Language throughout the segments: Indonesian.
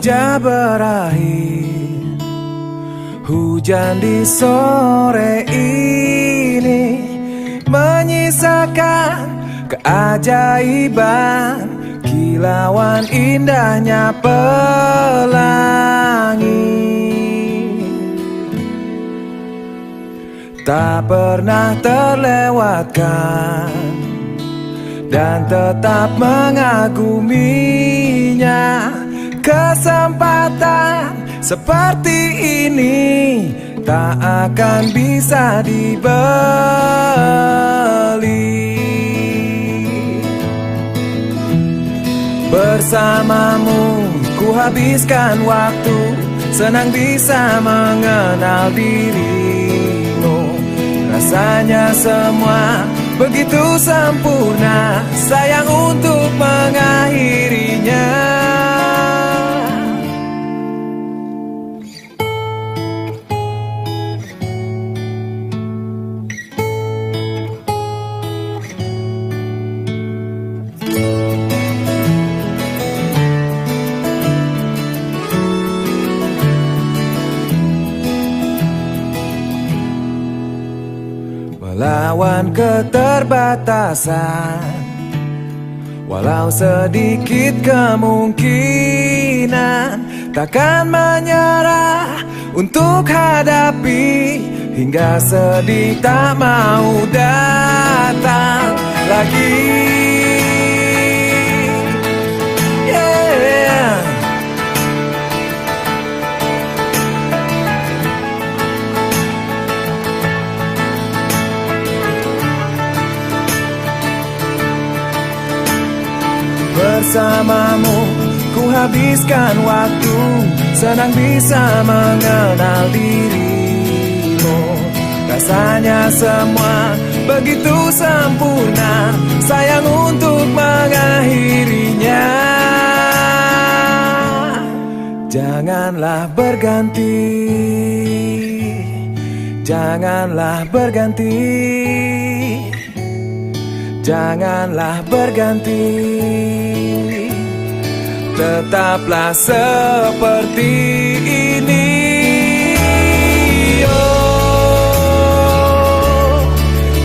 senja berakhir, hujan di sore ini menyisakan keajaiban, kilauan indahnya pelangi. Tak pernah terlewatkan dan tetap mengaguminya. Kesempatan seperti ini tak akan bisa dibeli. Bersamamu ku habiskan waktu, senang bisa mengenal dirimu. Rasanya semua begitu sempurna, sayang untuk mengakhirinya. Melawan keterbatasan, walau sedikit kemungkinan, takkan menyerah untuk hadapi, hingga sedih tak mau datang lagi. Bersamamu ku habiskan waktu, senang bisa mengenal dirimu. Rasanya semua begitu sempurna, sayang untuk mengakhirinya. Janganlah berganti, janganlah berganti, janganlah berganti. Tetaplah seperti ini. Oh,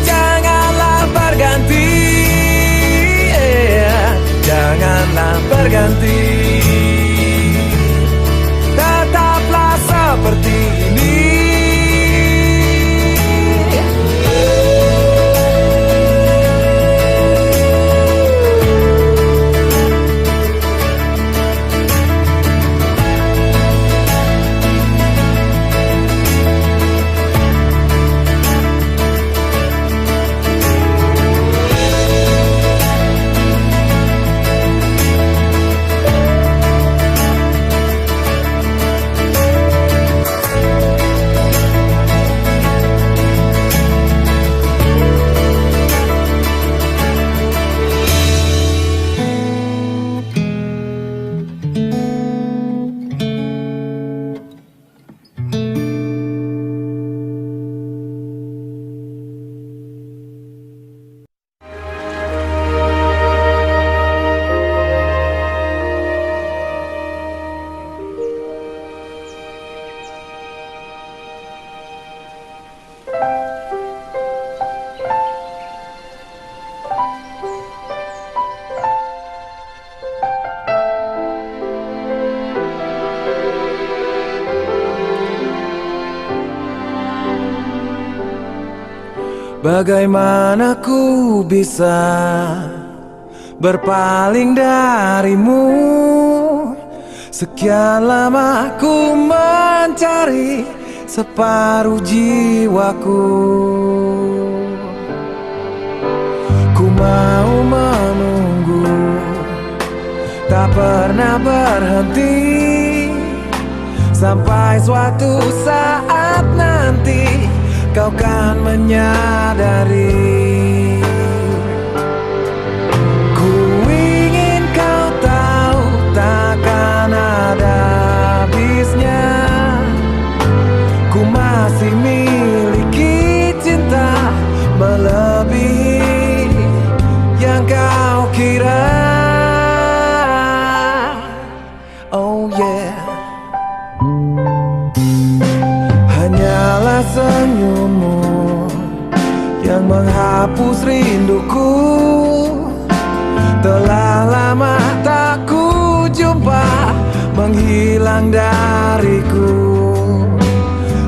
janganlah berganti, janganlah berganti. Tetaplah seperti ini. Bagaimana ku bisa berpaling darimu? Sekian lama ku mencari separuh jiwaku. Ku mau menunggu, tak pernah berhenti, sampai suatu saat nanti kau kan menyadari. Ku ingin kau tahu takkan ada habisnya. Ku masih miliki cinta melebihi yang kau kira. Oh yeah. senyummu yang menghapus rinduku. Telah lama tak ku jumpa, menghilang dariku.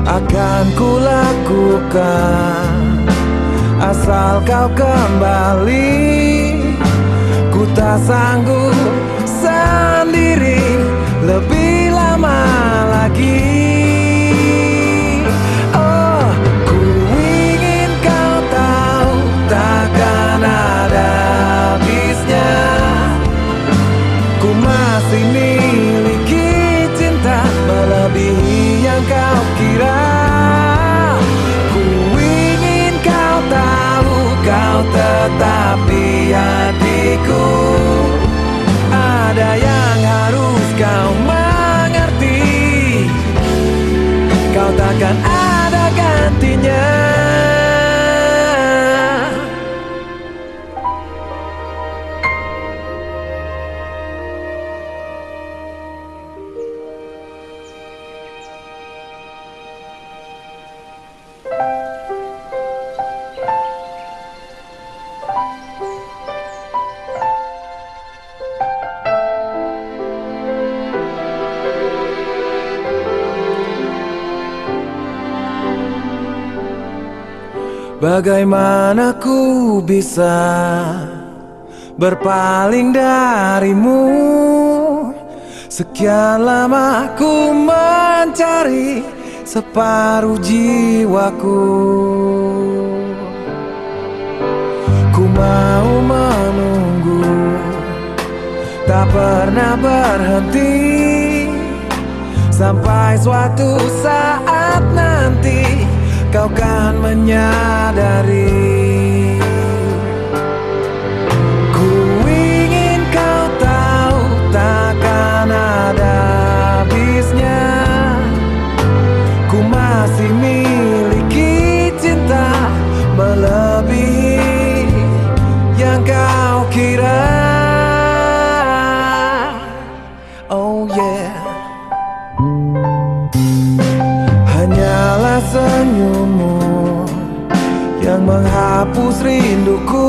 Akan ku lakukan asal kau kembali. Ku tak sanggup sendiri lebih lama lagi. Oh, ku ingin kau tahu takkan ada habisnya. Ku masih miliki cinta melebihi yang kau kira. Ku ingin kau tahu kau tetap di hatiku. Ada yang harus kau mengerti, kau takkan ada gantinya. Bagaimana ku bisa berpaling darimu? Sekian lama ku mencari separuh jiwaku. Ku mau menunggu, tak pernah berhenti, sampai suatu saat nanti kau kan menyadari. Ku ingin kau tahu takkan ada habisnya. Ku masih miliki cinta melebihi yang kau kira. Oh yeah. Hanyalah senyummu yang menghapus rinduku.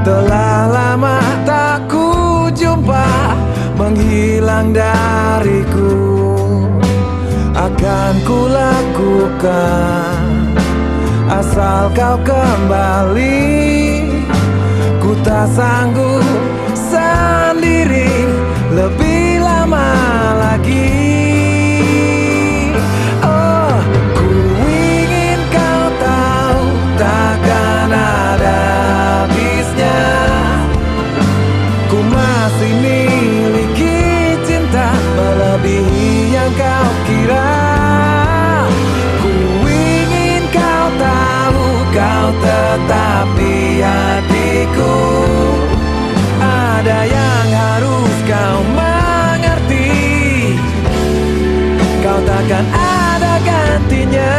Telah lama tak ku jumpa, menghilang dariku. Akan ku lakukan asal kau kembali. Ku tak sanggup sendiri lebih lama lagi. Takkan ada habisnya. Ku masih miliki cinta melebihi yang kau kira. Ku ingin kau tahu kau tetap di hatiku. Ada yang harus kau mengerti, kau takkan ada gantinya.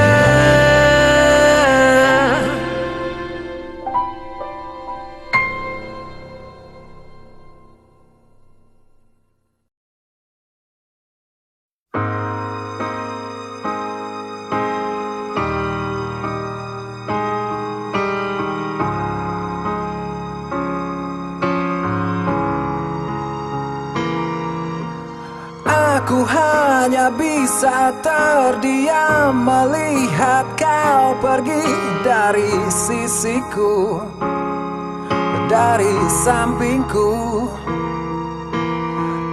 Aku hanya bisa terdiam melihat kau pergi dari sisiku, dari sampingku.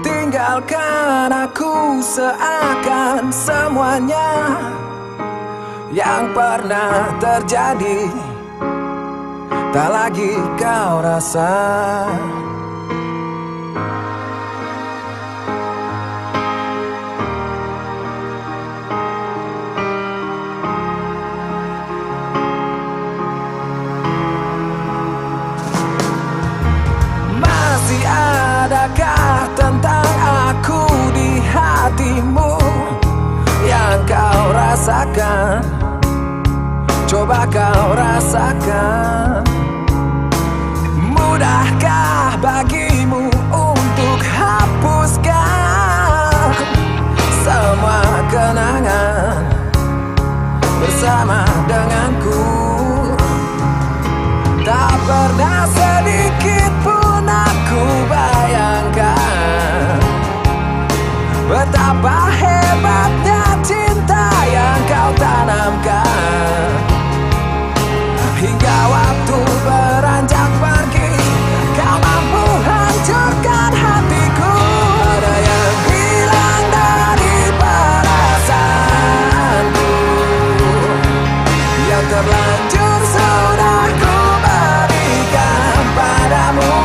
Tinggalkan aku seakan semuanya yang pernah terjadi tak lagi kau rasa. Adakah tentang aku di hatimu yang kau rasakan? Coba kau rasakan. Mudahkah bagimu untuk hapuskan semua kenangan bersama denganku. Tak pernah sedikit pun aku bayangkan betapa hebatnya cinta yang kau tanamkan. Hingga waktu beranjak pergi, kau mampu hancurkan hatiku. Ada yang hilang dari perasaanku, yang terlanjur sudah ku berikan padamu.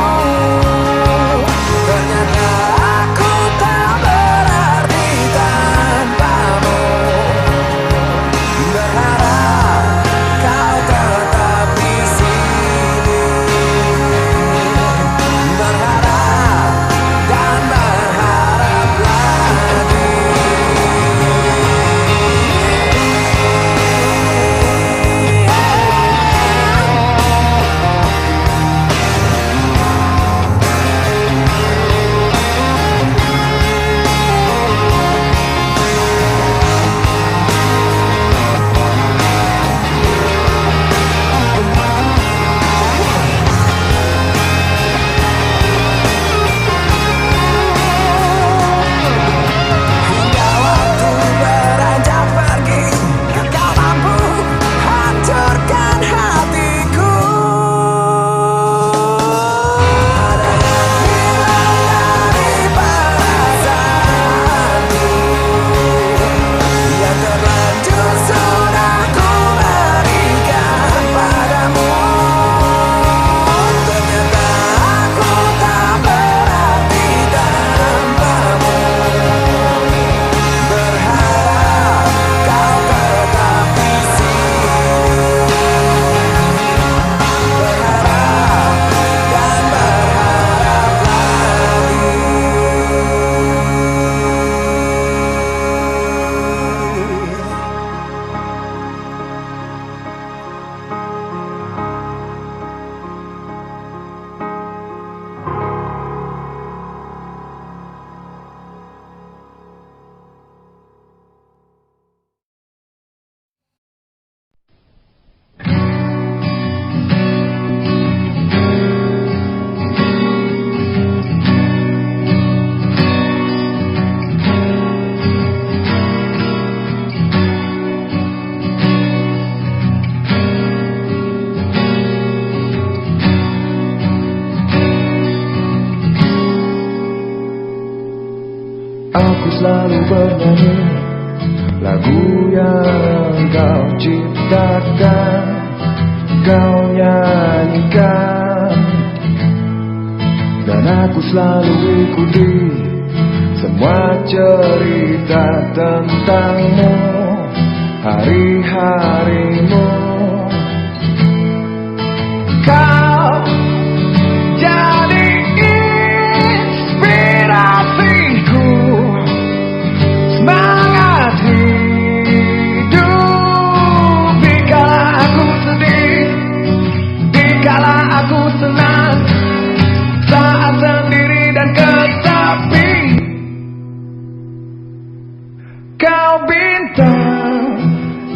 Ternyata aku tak berarti tanpamu. Berharap kau tetap di sini. Berharap dan berharap lagi. Hingga waktu beranjak pergi, kau mampu hancurkan hatiku. Ada yang hilang dari perasaanku, yang terlanjur sudah ku berikan padamu. Ternyata aku tak berarti tanpamu. Berharap kau tetap di sini. Berharap dan berharap lagi. Aku selalu bernyanyi lagu yang kau ciptakan, kau nyanyikan, dan aku selalu ikuti semua cerita tentangmu, hari-harimu. Kau jadi inspirasiku, semangat hidup dikala aku sedih, dikala aku senang, saat sendiri dan kesepi. Kau bintang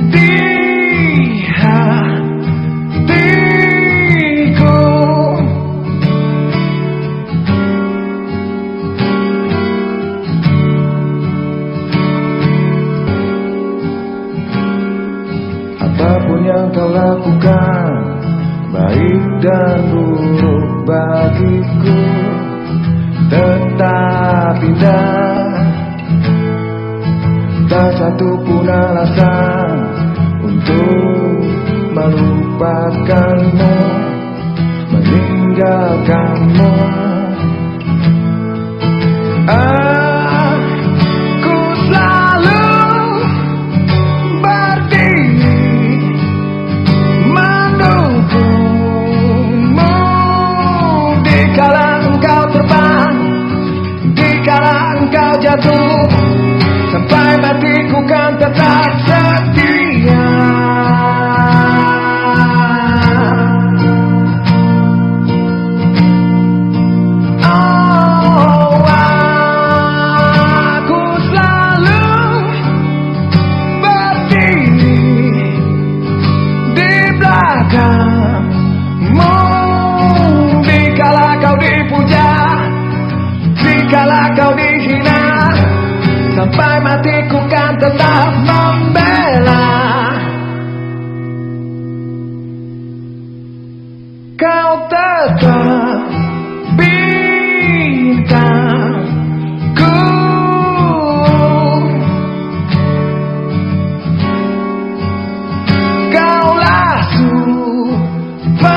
di hatiku. Apapun yang kau lakukan, baik dan buruk bagiku, tetap indah. Tak satu pun alasan untuk melupakanmu, meninggalkanmu. Aku selalu berdiri mendukungmu dikala engkau terbang, dikala engkau jatuh, sampai matiku kan tetap setia. Oh, tetap membela. Kau tetap bintangku. Kaulah superstarku.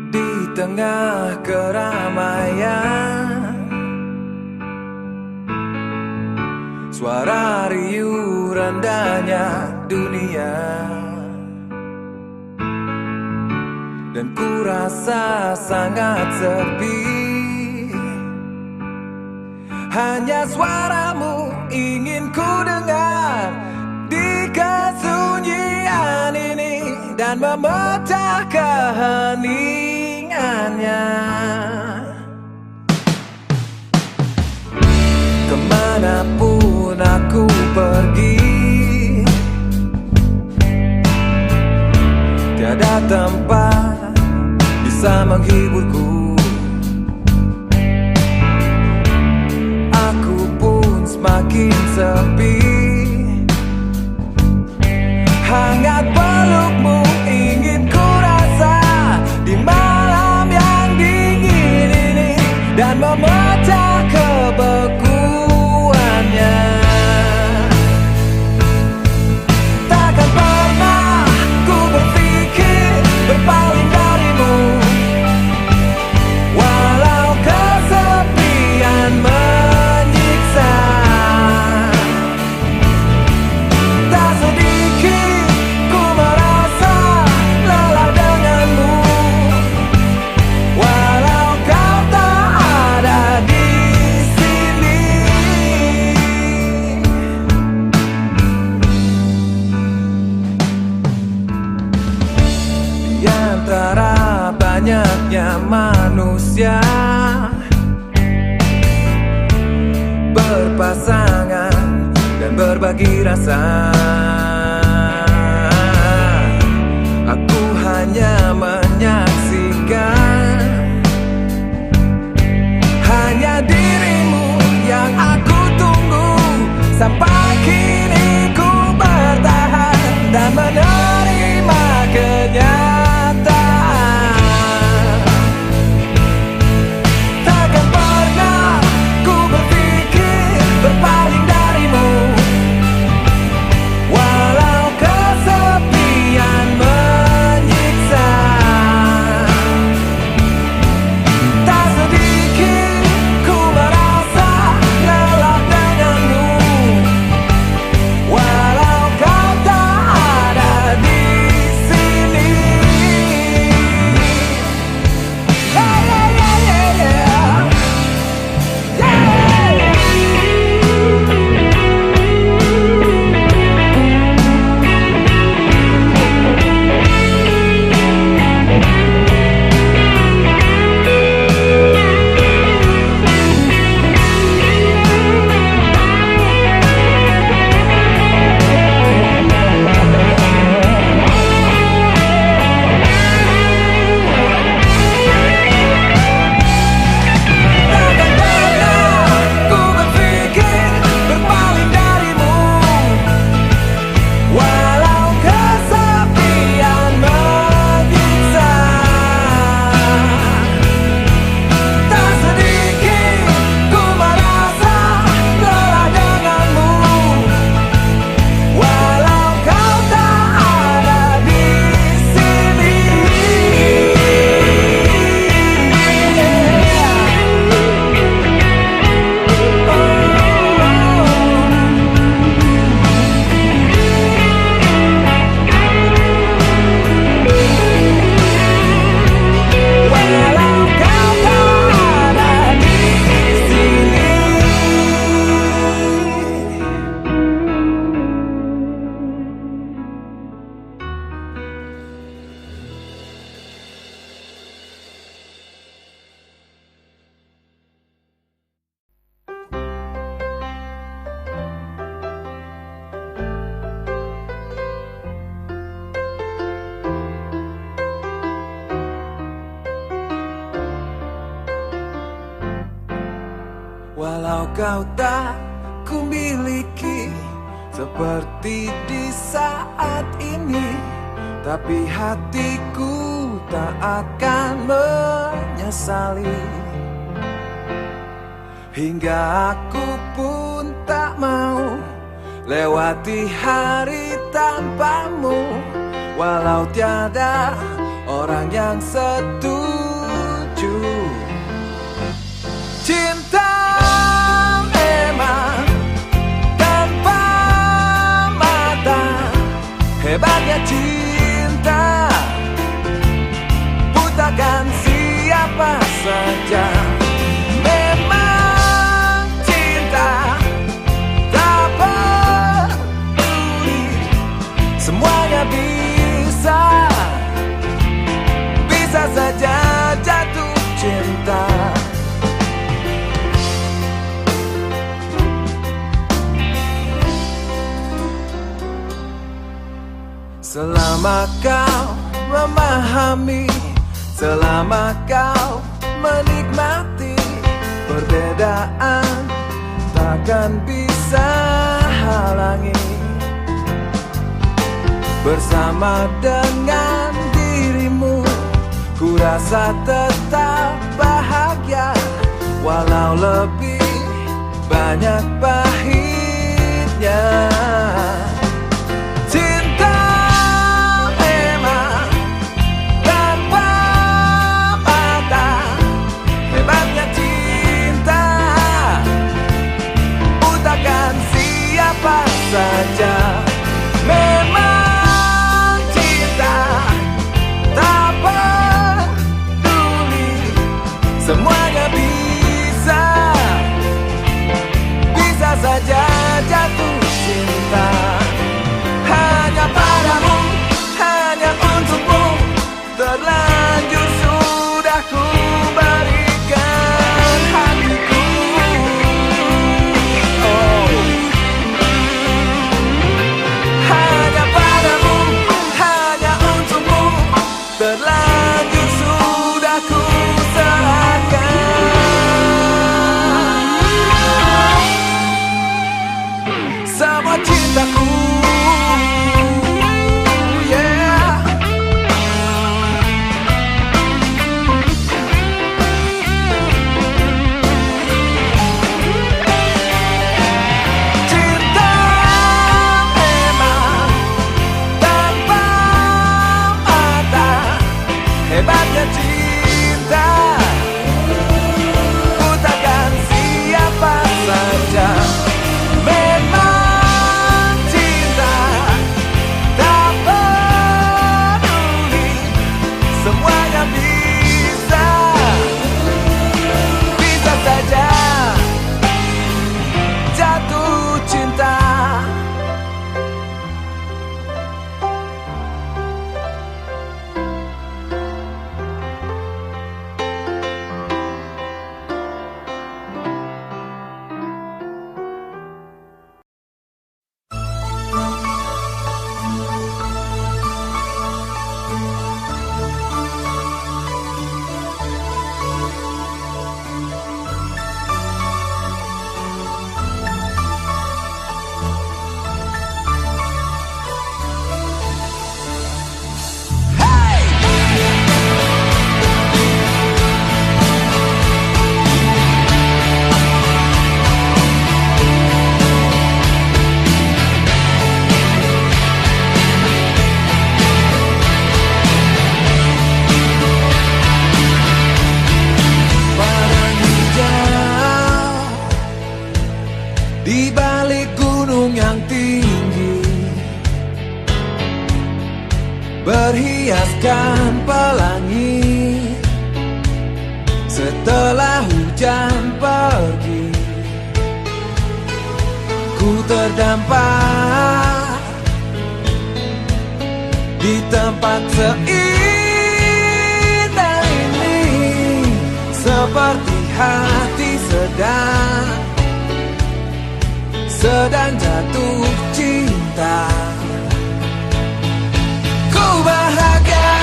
Di tengah keramaian, suara riuh rendahnya dunia, dan ku rasa sangat sepi. Hanya suaramu ingin ku dengar di kesunyian ini, dan memecah keheningannya. Kemanapun aku pergi, tiada tempat bisa menghiburku. Aku pun semakin sepi. Hangat pelukmu ingin ku rasa di malam yang dingin ini, dan memecah kebekuannya. Takkan pernah ku berpikir berpaling darimu, walau kesepian menyiksa. Tak sedikit ku merasa lelah denganmu, walau kau tak ada di sini. Di antara banyaknya manusia berpasangan dan berbagi rasa, aku hanya menyaksikan. Hanya dirimu yang aku tunggu, sampai kini ku bertahan dan menerima kenyataan. Takkan pernah ku berpikir berpaling darimu, walau kesepian menyiksa. Walau kau tak ku miliki seperti di saat ini, tapi hatiku tak akan menyesali. Hingga aku pun tak mau lewati hari tanpamu, walau tiada orang yang setuju. Cinta memang tanpa mata, hebatnya cinta butakan siapa saja. Memang cinta tak peduli, semuanya bisa saja jatuh cinta. Selama kau memahami, selama kau menikmati, perbedaan takkan bisa halangi. Bersama dengan dirimu, ku rasa tetap bahagia, walau lebih banyak pahitnya. Cinta memang tanpa mata, hebatnya cinta butakan siapa saja. Memang cinta tak peduli, semuanya bisa saja jatuh cinta. Hanya padamu, hanya untukmu, terlanjur sudah ku berikan hatiku. Oh. Hanya padamu, hanya untukmu, terlanjur sudah ku serahkan semua cintaku. Hebatnya cinta butakan siapa saja. Memang cinta tak peduli, semuanya bisa saja jatuh cinta. Di balik gunung yang tinggi, berhiaskan pelangi. Setelah hujan pergi, ku terdampar di tempat seindah ini, seperti hati sedang jatuh cinta. Ku bahagia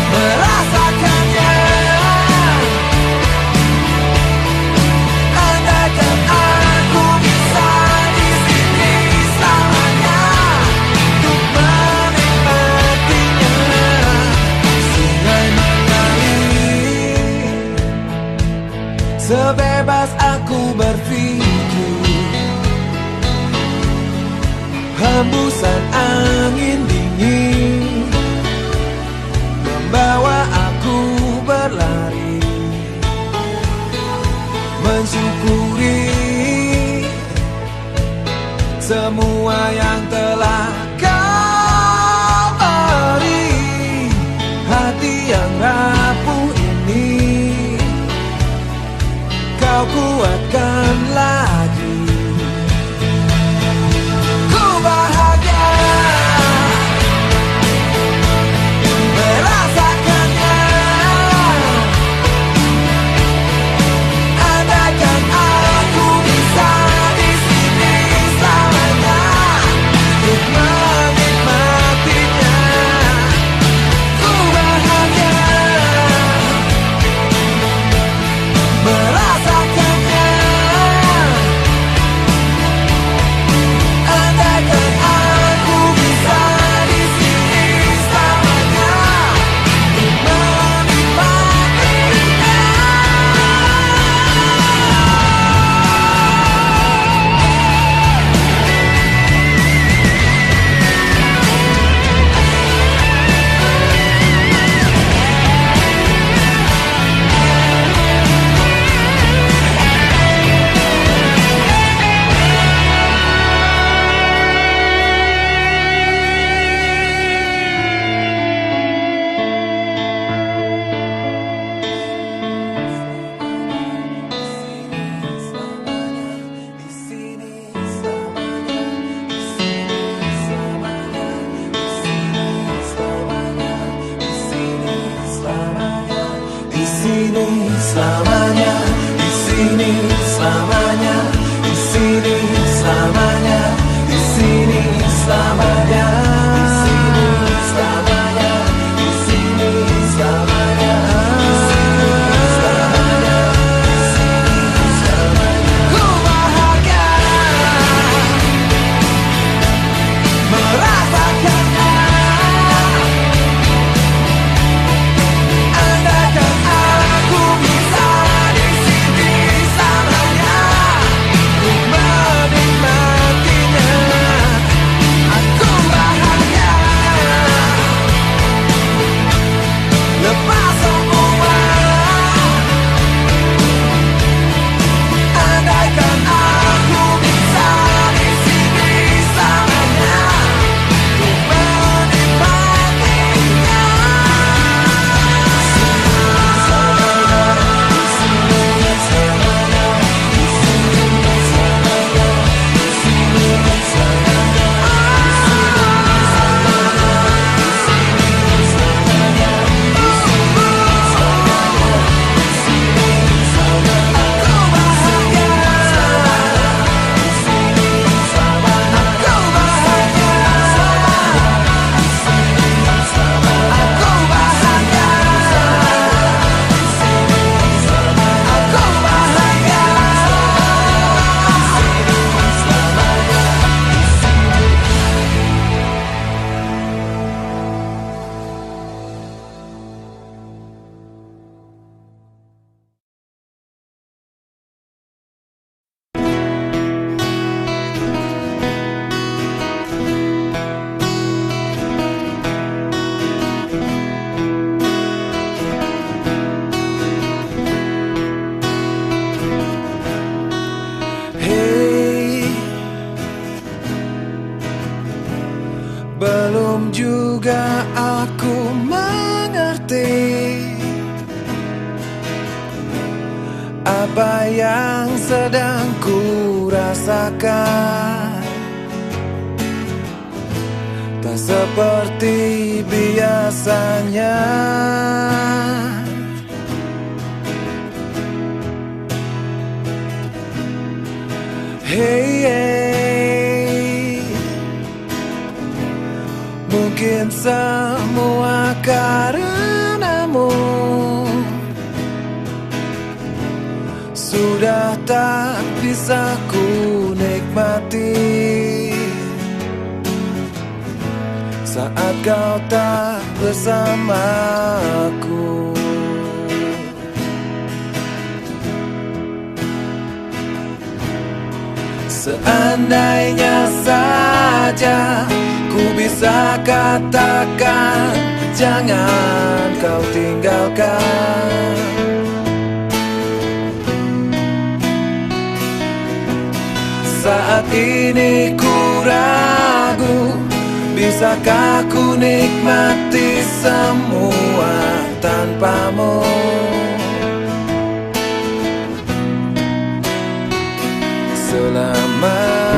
merasakannya, bebas aku berpikir. Hembusan angin dingin membawa aku berlari, mensyukuri semua yang telah kau beri. Hati yang rapuh ini kau kuatkan lagi. Ku bahagia merasakannya. Andaikan aku bisa di sini selamanya untuk menikmatinya. Ku bahagia merasakannya. Andaikan aku bisa di sini selamanya untuk menikmatinya. Di sini selamanya, di sini selamanya, di sini selamanya, di sini selamanya, di sini selamanya, di sini selamanya, di sini selamanya, di sini selamanya. Ku bahagia merasakannya. Andaikan aku bisa di sini selamanya untuk menikmatinya. Aku bahagia lepas semua. Andaikan aku bisa di sini selamanya untuk menikmatinya. Belum juga aku mengerti apa yang sedang ku rasakan. Tak seperti biasanya. Hey, hey. Mungkin semua karenamu sudah tak bisa ku nikmati saat kau tak bersamaku. Seandainya saja ku bisa katakan, jangan kau tinggalkan. Saat ini ku ragu, bisakah ku nikmati semua tanpamu? Selamanya.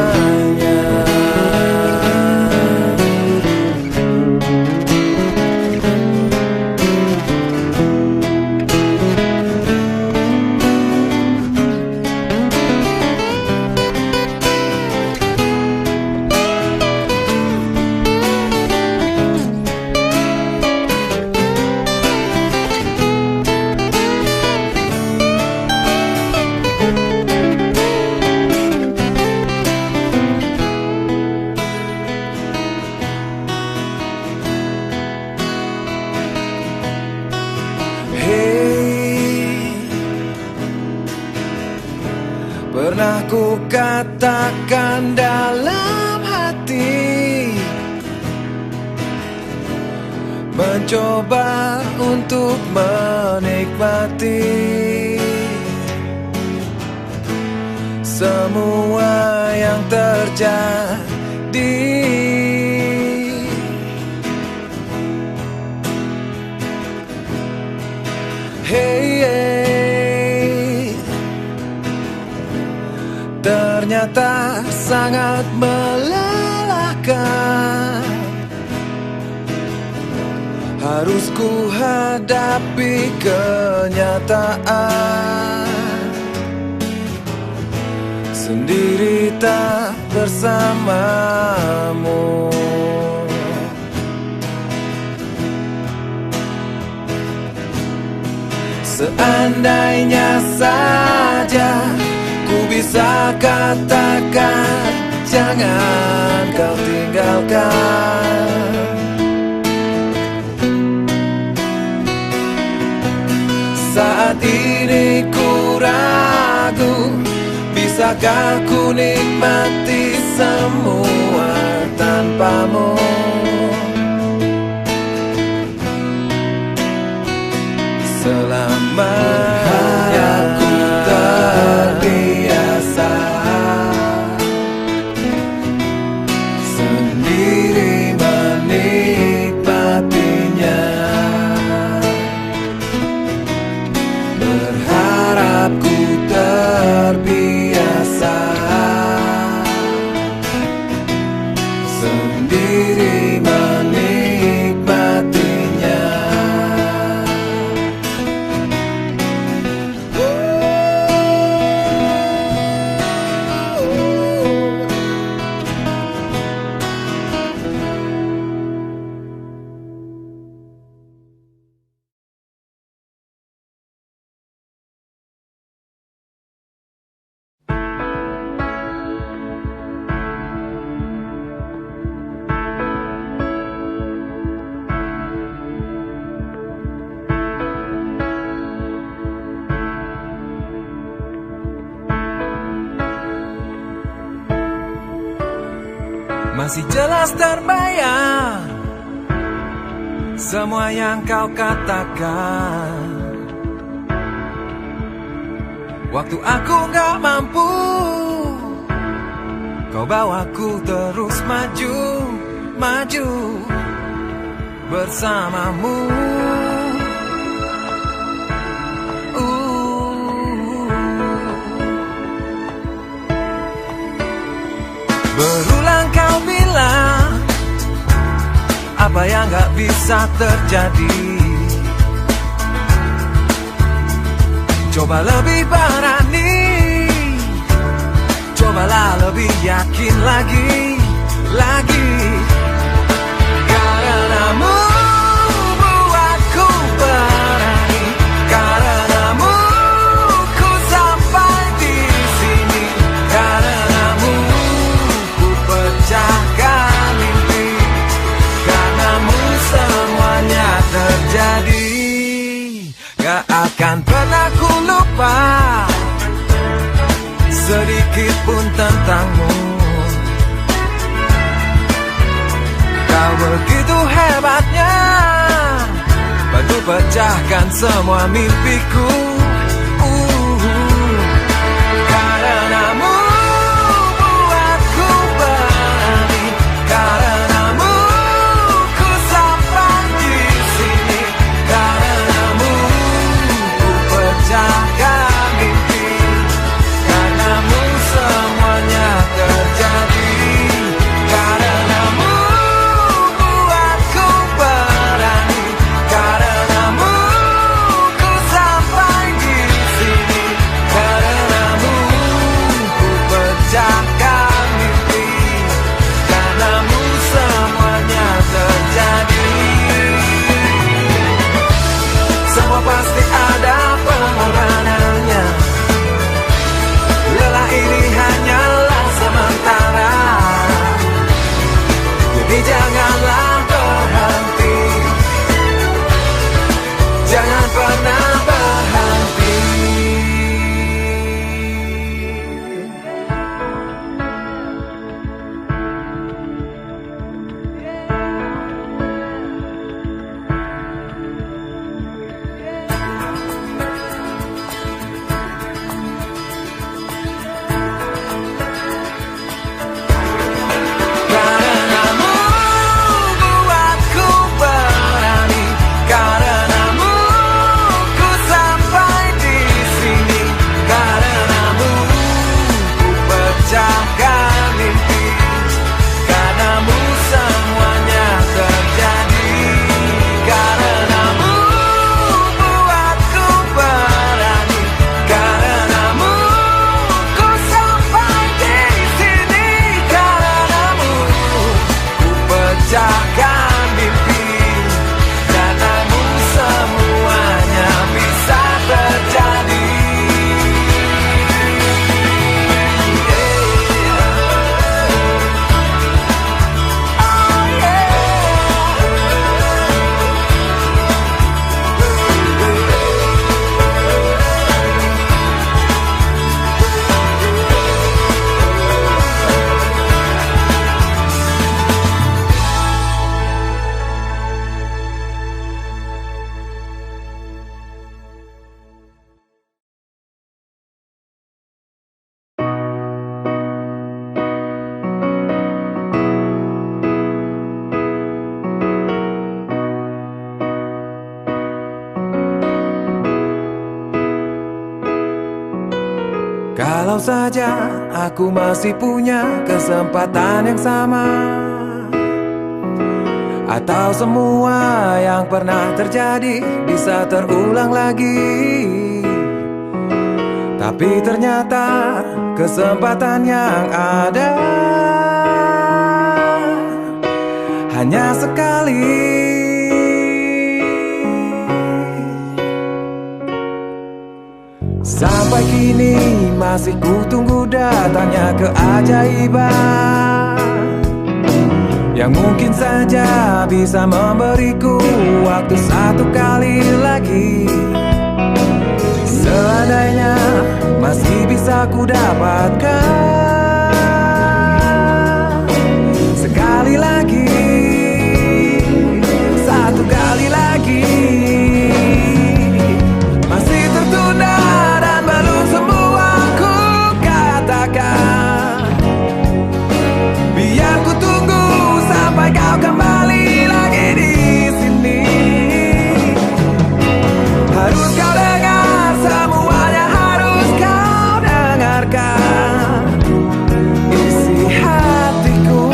Pernah ku katakan dalam hati, mencoba untuk menikmati semua yang terjadi. Hey, ternyata sangat melelahkan. Harus ku hadapi kenyataan, sendiri tak bersamamu. Seandainya saja ku bisa katakan, jangan kau tinggalkan. Saat ini ku ragu, bisakah ku nikmati semua tanpamu? Selamanya ku terbiasa sendiri menikmatinya. Berharap ku terbiasa sendiri menikmatinya. Masih jelas terbayang semua yang kau katakan. Waktu aku gak mampu, kau bawaku terus maju, maju bersamamu. Berulang kau bilang apa yang gak bisa terjadi. Coba lebih berani, cobalah lebih yakin lagi, lagi. Karenamu buatku berani, karenamu ku sampai di sini, karenamu ku pecahkan mimpi, karenamu semuanya terjadi. Gak akan pernah ku lupa sedikit pun tentangmu. Kau begitu hebatnya, bantu pecahkan semua mimpiku. Karenamu buatku berani, karenamu ku sampai di sini, karenamu ku pecahkan mimpi, karenamu semuanya terjadi. Karenamu buatku berani, karenamu ku sampai di sini, karenamu ku pecahkan mimpi, karenamu semuanya terjadi. Semua pasti ada pengorbanannya, lelah ini hanyalah sementara. Jadi janganlah berhenti, jangan pernah berhenti. Karenamu buatku berani, karenamu ku sampai di sini, karenamu ku pecahkan mimpi, karenamu semuanya terjadi. Karenamu buatku berani, karenamu ku sampai di sini, karenamu ku pecahkan mimpi, karenamu semuanya bisa terjadi. Oh yeah. Kalau saja aku masih punya kesempatan yang sama, atau semua yang pernah terjadi bisa terulang lagi. Tapi ternyata kesempatan yang ada hanya sekali. Sampai kini masih ku tunggu datangnya keajaiban yang mungkin saja bisa memberiku waktu satu kali lagi. Seandainya masih bisa ku dapatkan sekali lagi, satu kali lagi. Masih tertunda dan belum semua ku katakan. Biar ku tunggu sampai kau kembali lagi di sini. Harus kau dengar, semuanya harus kau dengarkan. Isi hatiku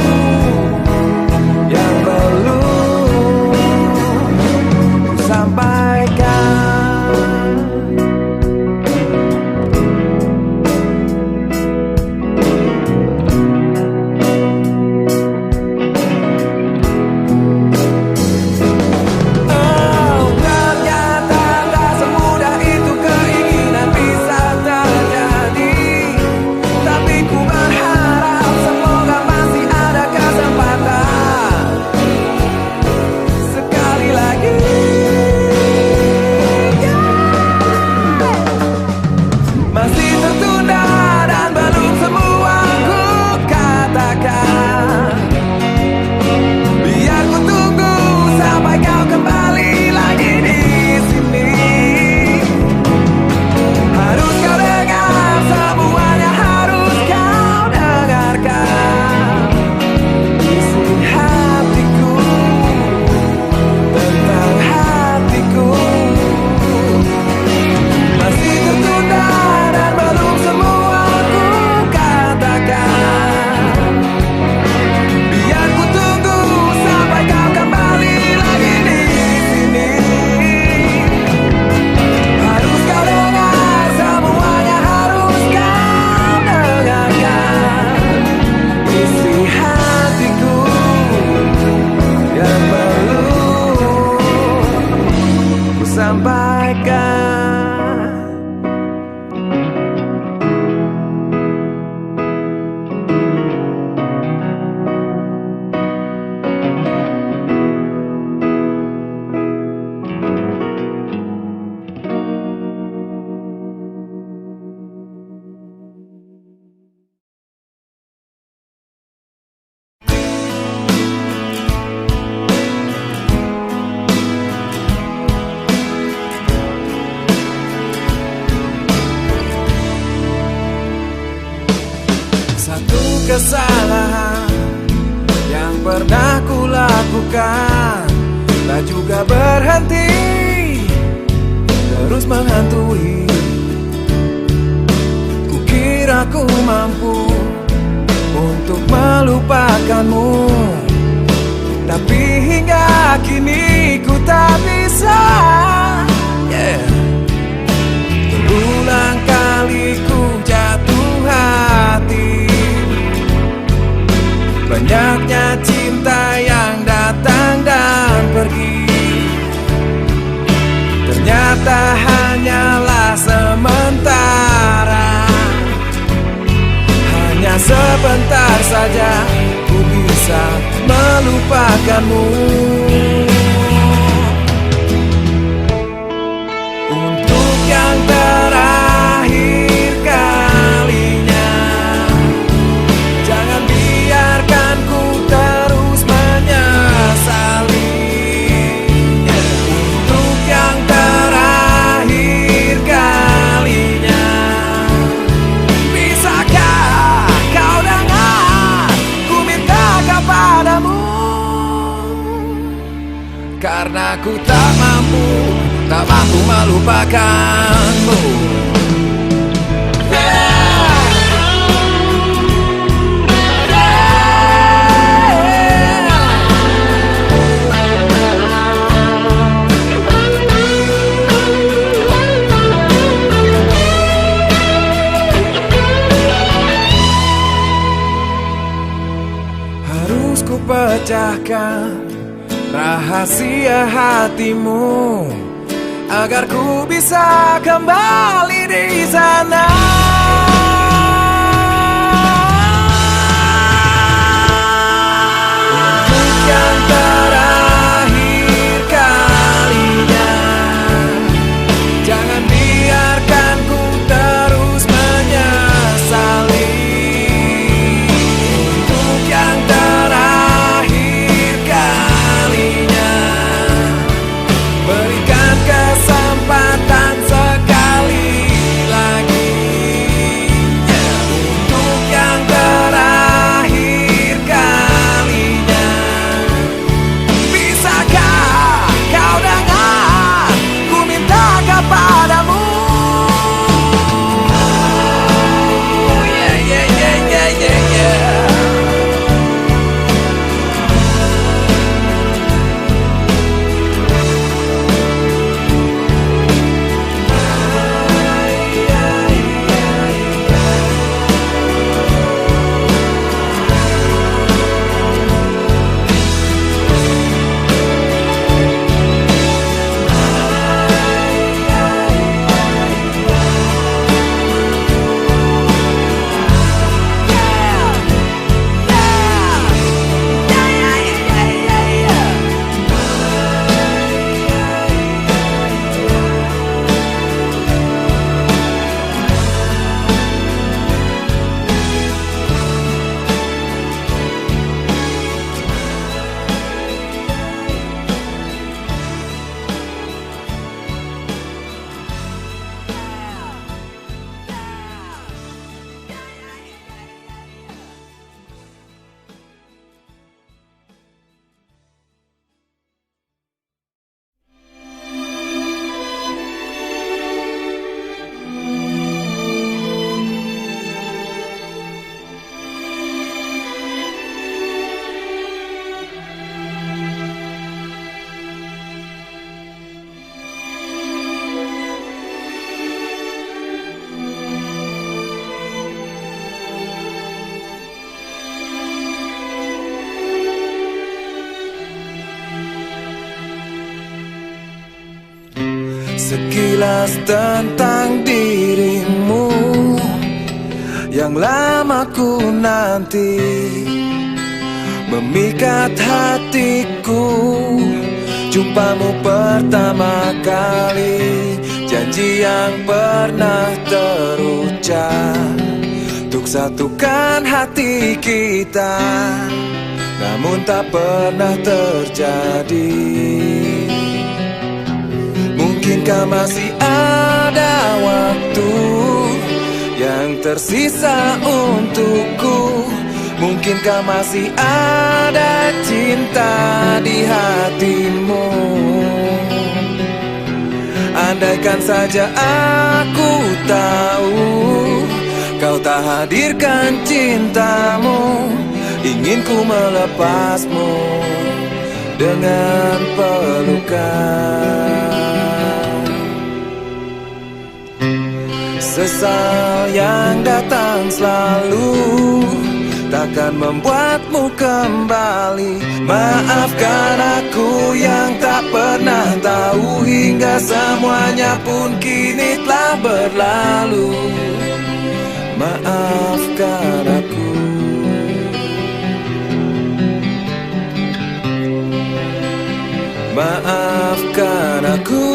Satu kesalahan yang pernah ku lakukan tak juga berhenti, terus menghantui. Kukira ku mampu untuk melupakanmu, tapi hingga kini ku tak bisa. Berulang kali ku jatuh hati, banyaknya cinta yang datang dan pergi, ternyata hanyalah sementara. Hanya sebentar saja ku bisa melupakanmu. Untuk yang terakhir kalinya, jangan biarkan ku terus menyesali. Untuk yang terakhir kalinya, bisakah kau dengar ku minta kepadamu? Karena ku tak mampu melupakanmu. Harus ku pecahkan rahasia hatimu agar ku bisa kembali di sana. Untuk yang terakhir kalinya, jangan biarkan ku terus menyesali. Untuk yang terakhir kalinya, berikan kesempatan sekali lagi. Untuk yang terakhir kalinya, bisakah kau dengar ku minta kepadamu? Sekilas tentang dirimu yang lama ku nanti, memikat hatiku jumpamu pertama kali. Janji yang pernah terucap untuk satukan hati kita, namun tak pernah terjadi. Mungkinkah masih ada waktu yang tersisa untukku. Mungkinkah masih ada cinta di hatimu? Andaikan saja aku tahu kau tak hadirkan cintamu, ingin ku melepasmu dengan pelukan. Sesal yang datang selalu takkan membuatmu kembali. Maafkan aku yang tak pernah tahu, hingga semuanya pun kini telah berlalu. Maafkan aku. Maafkan aku.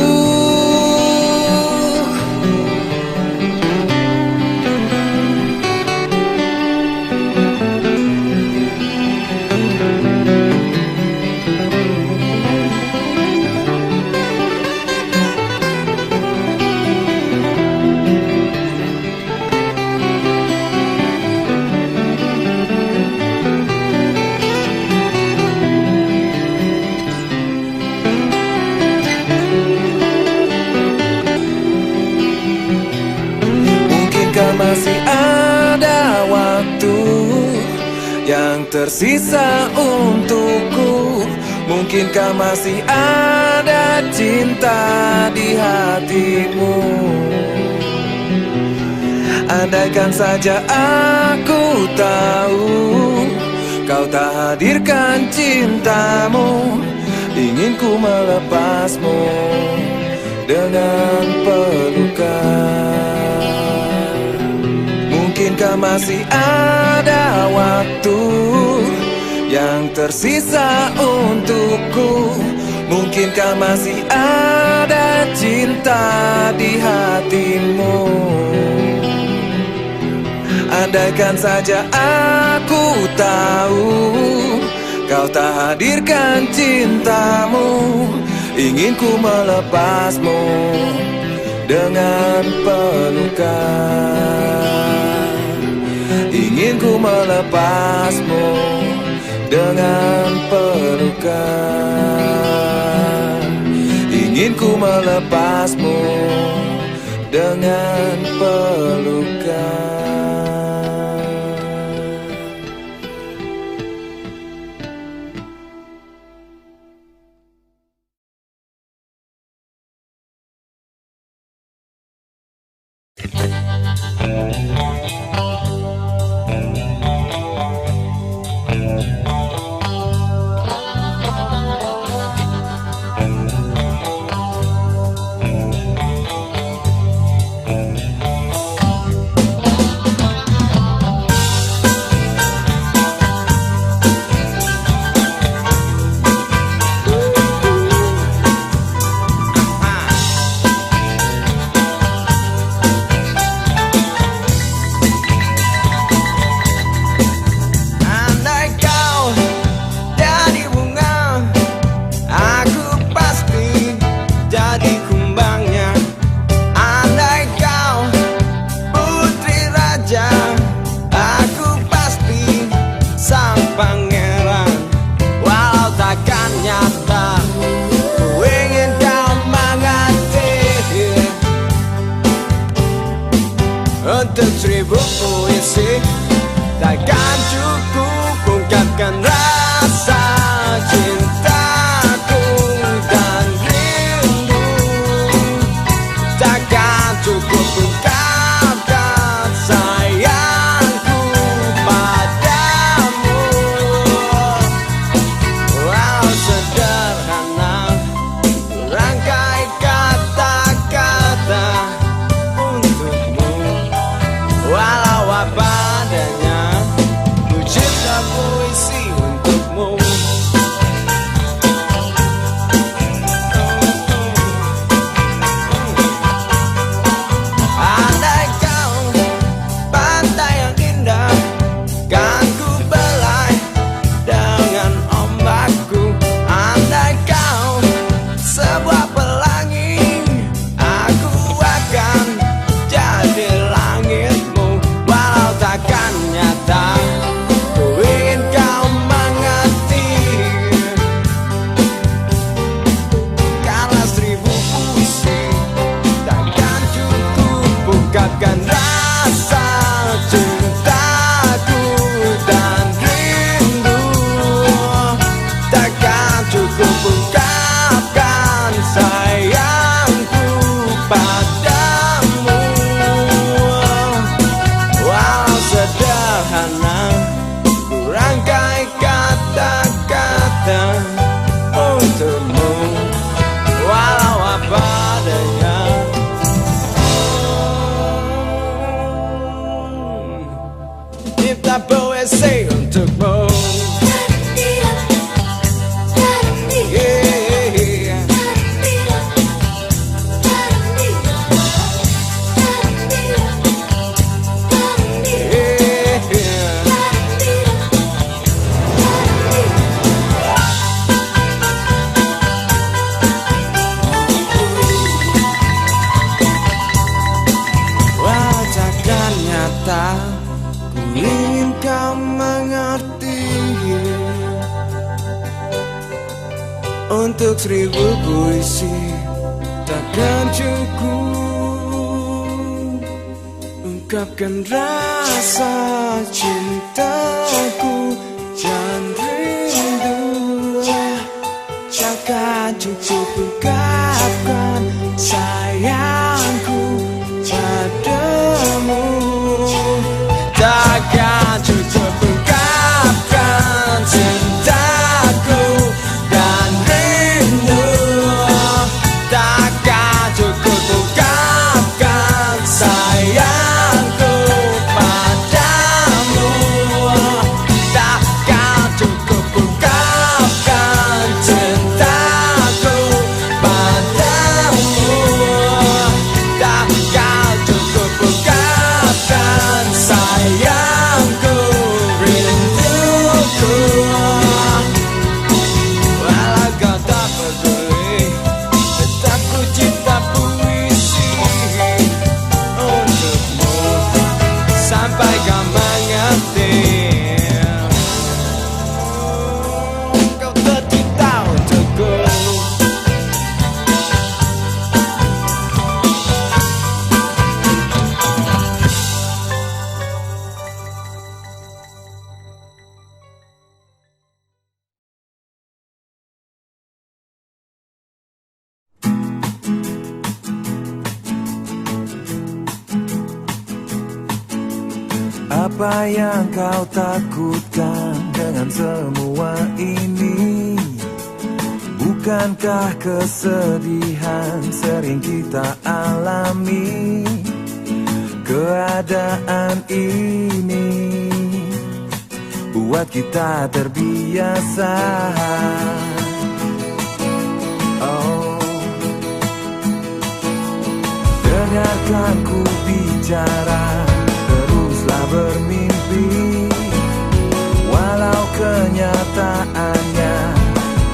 Masih ada waktu yang tersisa untukku. Mungkinkah masih ada cinta di hatimu? Andaikan saja aku tahu kau tak hadirkan cintamu, ingin ku melepasmu dengan pelukan. Mungkinkah masih ada waktu yang tersisa untukku? Mungkinkah masih ada cinta di hatimu? Andaikan saja aku tahu kau tak hadirkan cintamu, ingin ku melepasmu dengan pelukan. Ingin ku melepasmu dengan pelukan. Ingin ku melepasmu dengan pelukan. cipta puisi untukmu. Ku ingin kau mengerti. Untuk 1000 puisi takkan cukup ungkapkan rasa cintaku dan rindu. Takkan cukup ungkapkan sayangku padamu. Takkan cukup ungkapkan cintaku dan rindu. Takkan cukup ungkapkan sayangku padamu. Takkan cukup ungkapkan cintaku padamu. Takkan cukup ungkapkan sayangku, rinduku. Walau kau tak peduli, tetap ku cipta puisi untukmu sampai kau mengerti. Kau tercipta untukku. Apa yang kau takutkan dengan semua ini? Bukankah kesedihan sering kita alami? Keadaan ini buat kita terbiasa. Oh, dengarkan ku bicara, teruslah bermimpi. Walau kenyataannya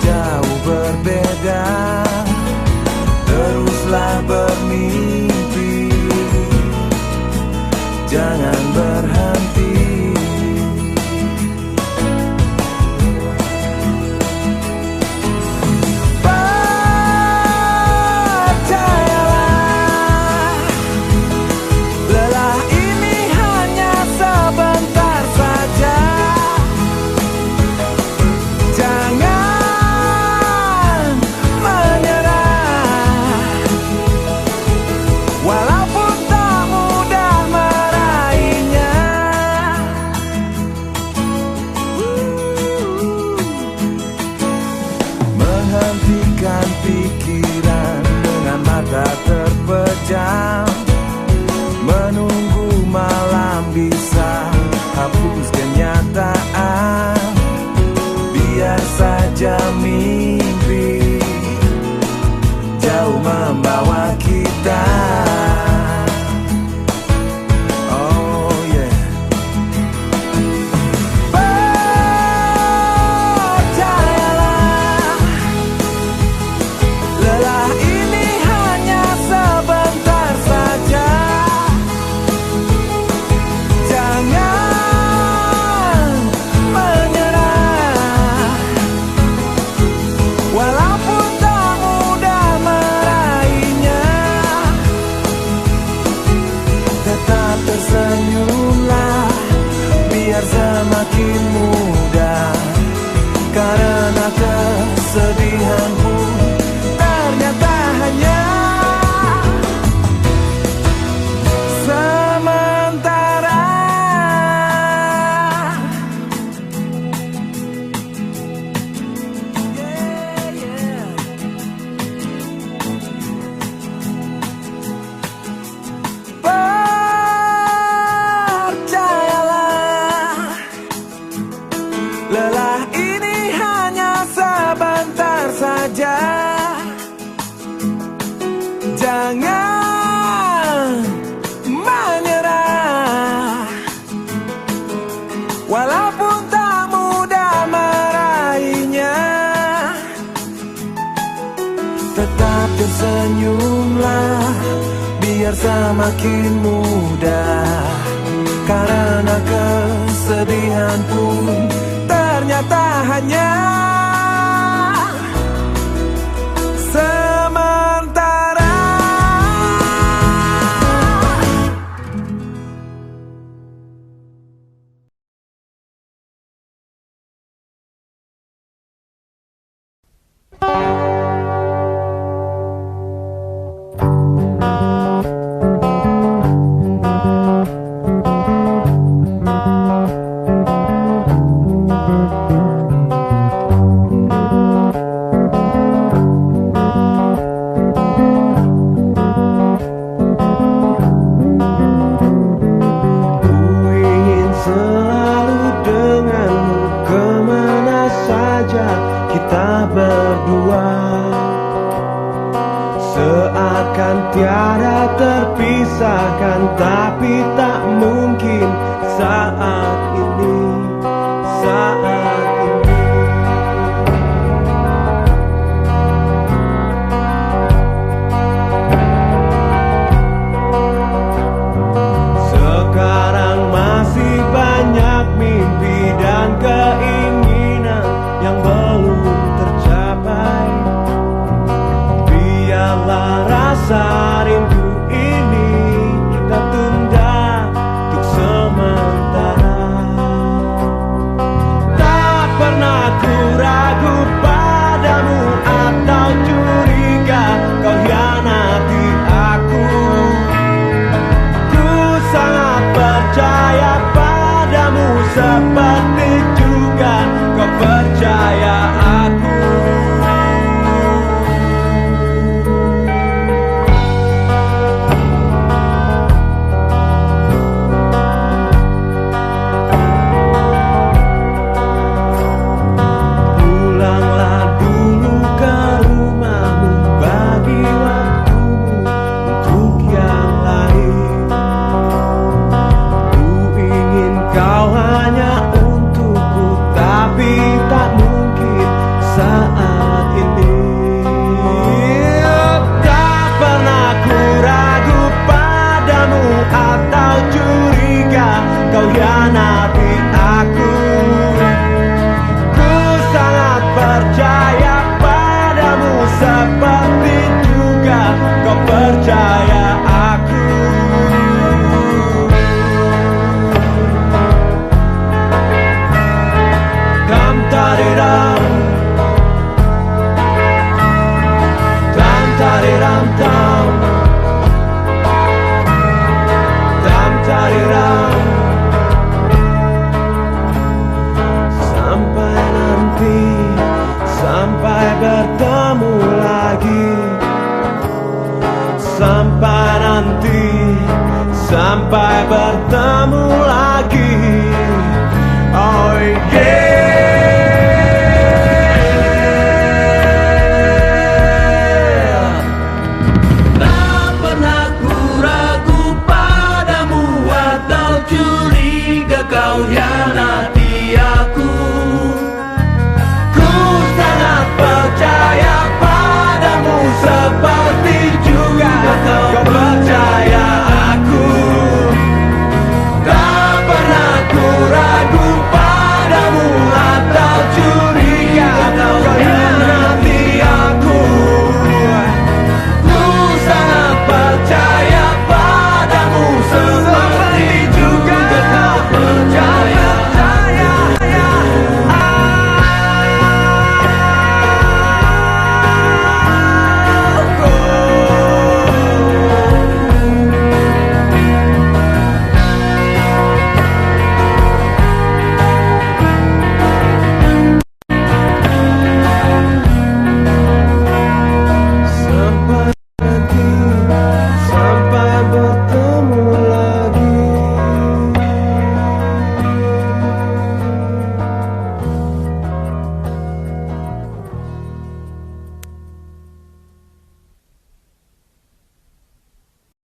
jauh berbeda, teruslah bermimpi, jangan berhenti. Percayalah, lelah ini hanya sebentar. Walaupun tak mudah meraihnya, tetap tersenyumlah, biar semakin mudah. Karena kesedihan pun ternyata hanya sementara. Seakan tiada terpisahkan, tapi tak mungkin saat ini, saat ini. Sekarang masih banyak mimpi dan keinginan yang belum tercapai. Biarlah rasa rindu ini kita tunda untuk sementara. Tak pernah ku ragu padamu atau curiga kau hianati aku. Ku sangat percaya padamu seperti juga kau percaya aku. Kau hianati aku. Ku sangat percaya padamu seperti juga kau percaya aku. Dam tariram, dam tariram dam, dam tariram. Sampai bertemu lagi, sampai nanti, sampai bertemu lagi. Oh yeah. Tak pernah ku ragu padamu atau curiga kau hianati aku.